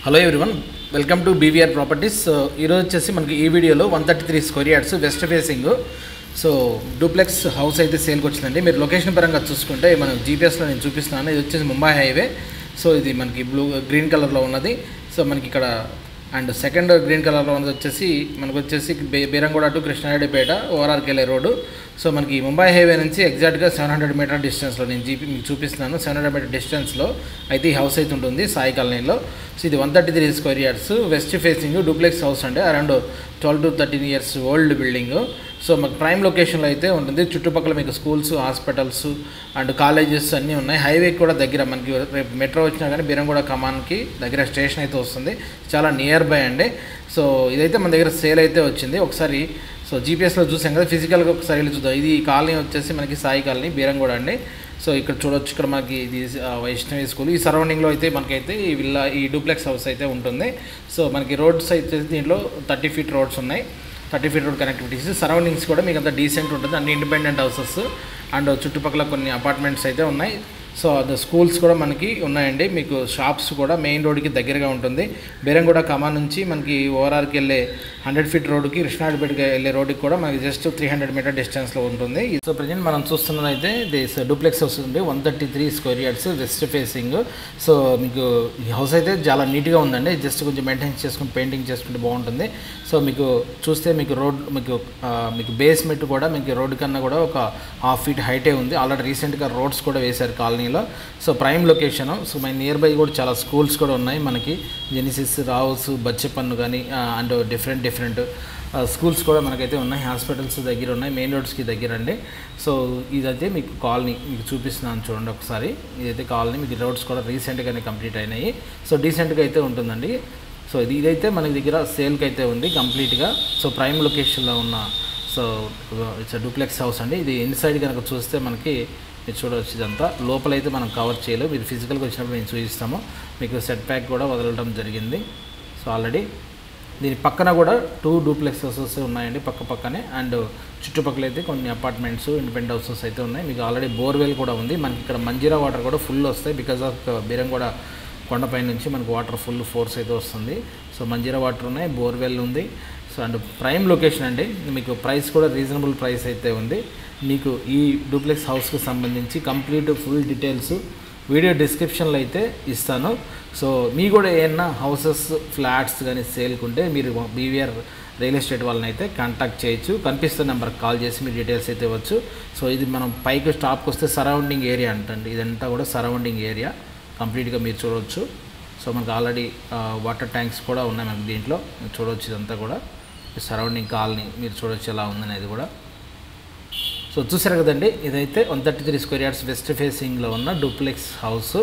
Hello everyone, welcome to BVR properties. ఈరోజు వచ్చేసి మనకి ఈ వీడియోలో 133 square yards west facing duplex house అయితే సేల్కి వచ్చిందండి. మీరు లొకేషన్ పరంగా చూసుకుంటే మన జీపీఎస్లో నేను చూపిస్తున్నాను. ఇది వచ్చేసి ముంబై హైవే. సో ఇది మనకి గ్రీన్ కలర్లో ఉన్నది. సో మనకి ఇక్కడ అండ్ సెకండ్ గ్రీన్ కలర్లో ఉన్నది వచ్చేసి మనకు వచ్చేసి బీరంగూడ టు కృష్ణారెడ్డిపేట ఓఆర్ఆర్కి వెళ్ళే రోడ్డు. సో మనకి ముంబై హైవే నుంచి ఎగ్జాక్ట్గా 700 మీటర్ డిస్టెన్స్లో నేను మీకు చూపిస్తున్నాను. 700 మీటర్ డిస్టెన్స్లో అయితే ఈ హౌస్ అయితే ఉంటుంది సాయి కాలనీలో. సో ఇది 133 square yards west facing duplex house అండి. Around 12 to 13 years old building. So మాకు ప్రైమ్ లొకేషన్లో అయితే ఉంటుంది. చుట్టుపక్కల మీకు స్కూల్స్, హాస్పిటల్స్ అండ్ కాలేజెస్ అన్నీ ఉన్నాయి. హైవే కూడా దగ్గర మనకి రేపు మెట్రో వచ్చినా కానీ బీరంగూడ కమాన్కి దగ్గర స్టేషన్ అయితే వస్తుంది. చాలా నియర్ బై అండి. సో ఇదైతే మన దగ్గర సేల్ అయితే వచ్చింది. ఒకసారి సో జీపీఎస్లో చూసాం కదా, ఫిజికల్గా ఒకసారి వెళ్ళి చూద్దాం. ఇది కాలనీ వచ్చేసి మనకి సాయి కాలనీ బీరంగూడ అండి. సో ఇక్కడ చూడొచ్చు, ఇక్కడ మనకి ఇది వైష్ణవి స్కూల్. ఈ సరౌండింగ్లో అయితే మనకైతే ఈ విల్లా ఈ డూప్లెక్స్ హౌస్ అయితే ఉంటుంది. సో మనకి రోడ్స్ అయితే దీంట్లో 30 feet రోడ్స్ ఉన్నాయి. 30 feet రోడ్ కనెక్టివిటీస్. సరౌండింగ్స్ కూడా మీకు అంత డీసెంట్ ఉంటుంది. అన్ని ఇండిపెండెంట్ హౌసెస్ అండ్ చుట్టుపక్కల కొన్ని అపార్ట్మెంట్స్ అయితే ఉన్నాయి. సో అది స్కూల్స్ కూడా మనకి ఉన్నాయండి. మీకు షాప్స్ కూడా మెయిన్ రోడ్కి దగ్గరగా ఉంటుంది. బీరంగూడ కమాన్ నుంచి మనకి ఓఆర్ఆర్కి వెళ్ళే 100 feet రోడ్డుకి కృష్ణారెడ్డిపేటకి వెళ్ళే రోడ్డుకి కూడా మనకి జస్ట్ 300 మీటర్ డిస్టెన్స్లో ఉంటుంది. సో ప్రజెంట్ మనం చూస్తున్నదైతే దిస్ డూప్లెక్స్ హౌస్ ఉంది. 133 square yards west facing. So మీకు ఈ హౌస్ అయితే చాలా నీట్గా ఉందండి. జస్ట్ కొంచెం మెయింటైన్ చేసుకుని పెయింటింగ్ చేసుకుంటే బాగుంటుంది. సో మీకు చూస్తే మీకు రోడ్ మీకు బేస్మెంట్ కూడా మీకు రోడ్డు కన్నా కూడా ఒక 1/2 feet హైటే ఉంది. ఆల్రెడీ రీసెంట్గా రోడ్స్ కూడా వేశారు కాలనీలో. So prime location. సో మన నియర్ బై కూడా చాలా స్కూల్స్ కూడా ఉన్నాయి మనకి. జెనిసిస్, రావుస్, బచ్చెపన్ను కానీ అండ్ డిఫరెంట్ స్కూల్స్ కూడా మనకైతే ఉన్నాయి. హాస్పిటల్స్ దగ్గర ఉన్నాయి, మెయిన్ రోడ్స్కి దగ్గర అండి. సో ఇదైతే మీకు కాలనీ మీకు చూపిస్తున్నాను చూడండి ఒకసారి. ఇదైతే కాలనీ. మీకు రోడ్స్ కూడా రీసెంట్గానే కంప్లీట్ అయినాయి. సో డీసెంట్గా అయితే ఉంటుందండి. సో ఇదైతే మనకి దగ్గర సేల్కి అయితే ఉంది కంప్లీట్గా. సో ప్రైమ్ లొకేషన్లో ఉన్న సో ఇట్స్ డూప్లెక్స్ హౌస్ అండి. ఇది ఇన్సైడ్ కనుక చూస్తే మనకి మీరు చూడవచ్చు. ఇదంతా లోపలైతే మనం కవర్ చేయలేదు. మీరు ఫిజికల్గా వచ్చినప్పుడు మేము చూపిస్తాము. మీకు సెట్ బ్యాక్ కూడా వదలడం జరిగింది. సో ఆల్రెడీ దీని పక్కన కూడా 2 డూప్లెక్స్ హౌసెస్ ఉన్నాయండి పక్కనే. అండ్ చుట్టుపక్కల అయితే కొన్ని అపార్ట్మెంట్స్, ఇండిపెండెంట్ హౌసెస్ అయితే ఉన్నాయి. మీకు ఆల్రెడీ బోర్వెల్ కూడా ఉంది. మనకి ఇక్కడ మంజీరా వాటర్ కూడా ఫుల్ వస్తాయి. బికాజ్ ఆఫ్ బీరంగూడ కొండపై నుంచి మనకు వాటర్ ఫుల్ ఫోర్స్ అయితే వస్తుంది. సో మంజీరా వాటర్ ఉన్నాయి, బోర్వెల్ ఉంది. సో అండ్ ప్రైమ్ లొకేషన్ అండి. మీకు ప్రైస్ కూడా రీజనబుల్ ప్రైస్ అయితే ఉంది. మీకు ఈ డూప్లెక్స్ హౌస్కి సంబంధించి కంప్లీట్ ఫుల్ డీటెయిల్స్ వీడియో డిస్క్రిప్షన్లో అయితే ఇస్తాను. సో మీ కూడా ఏమన్నా హౌసెస్, ఫ్లాట్స్ కానీ సేల్కుంటే మీరు బీవీఆర్ రియల్ ఎస్టేట్ వాళ్ళని అయితే కాంటాక్ట్ చేయొచ్చు. కనిపిస్తున్న నెంబర్కి కాల్ చేసి మీరు డీటెయిల్స్ అయితే ఇవ్వచ్చు. సో ఇది మనం పైకి స్టాప్కి వస్తే సరౌండింగ్ ఏరియా అంటండి. ఇదంతా కూడా సరౌండింగ్ ఏరియా కంప్లీట్గా మీరు చూడవచ్చు. సో మనకు ఆల్రెడీ వాటర్ ట్యాంక్స్ కూడా ఉన్నాయి మనకి దీంట్లో. మీరు చూడవచ్చు. ఇదంతా కూడా సరౌండింగ్ కాలనీ మీరు చూడవచ్చు ఎలా ఉందనేది కూడా. సో చూసారు కదండి, ఇదైతే 133 స్క్వేర్ యార్డ్స్ వెస్ట్ ఫేసింగ్లో ఉన్న duplex house.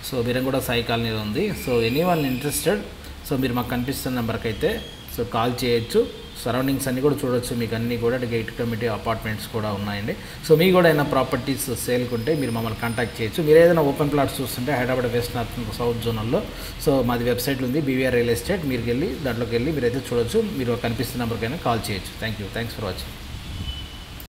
So Beeramguda Sai కాలనీలో ఉంది. సో ఎనీవన్ ఇంట్రెస్టెడ్ సో మీరు మాకు కనిపిస్తున్న నెంబర్కి అయితే సో కాల్ చేయొచ్చు. సరౌండింగ్స్ అన్నీ కూడా చూడొచ్చు. మీకు అన్నీ కూడా గేట్ కమిటీ అపార్ట్మెంట్స్ కూడా ఉన్నాయండి. సో మీకు కూడా ఏదైనా ప్రాపర్టీస్ సేల్కుంటే మీరు మమ్మల్ని కాంటాక్ట్ చేయొచ్చు. మీరు ఏదైనా ఓపెన్ ప్లాట్స్ చూస్తుంటే హైదరాబాద్ వెస్ట్ నార్త్ సౌత్ జోనల్లో సో మాది వెబ్సైట్లో ఉంది బీవీఆర్ రియల్ ఎస్టేట్. మీరు వెళ్ళి దాంట్లోకి వెళ్ళి మీరైతే చూడొచ్చు. మీరు కనిపిస్తున్న నెంబర్కైనా కాల్ చేయొచ్చు. Thanks for watching.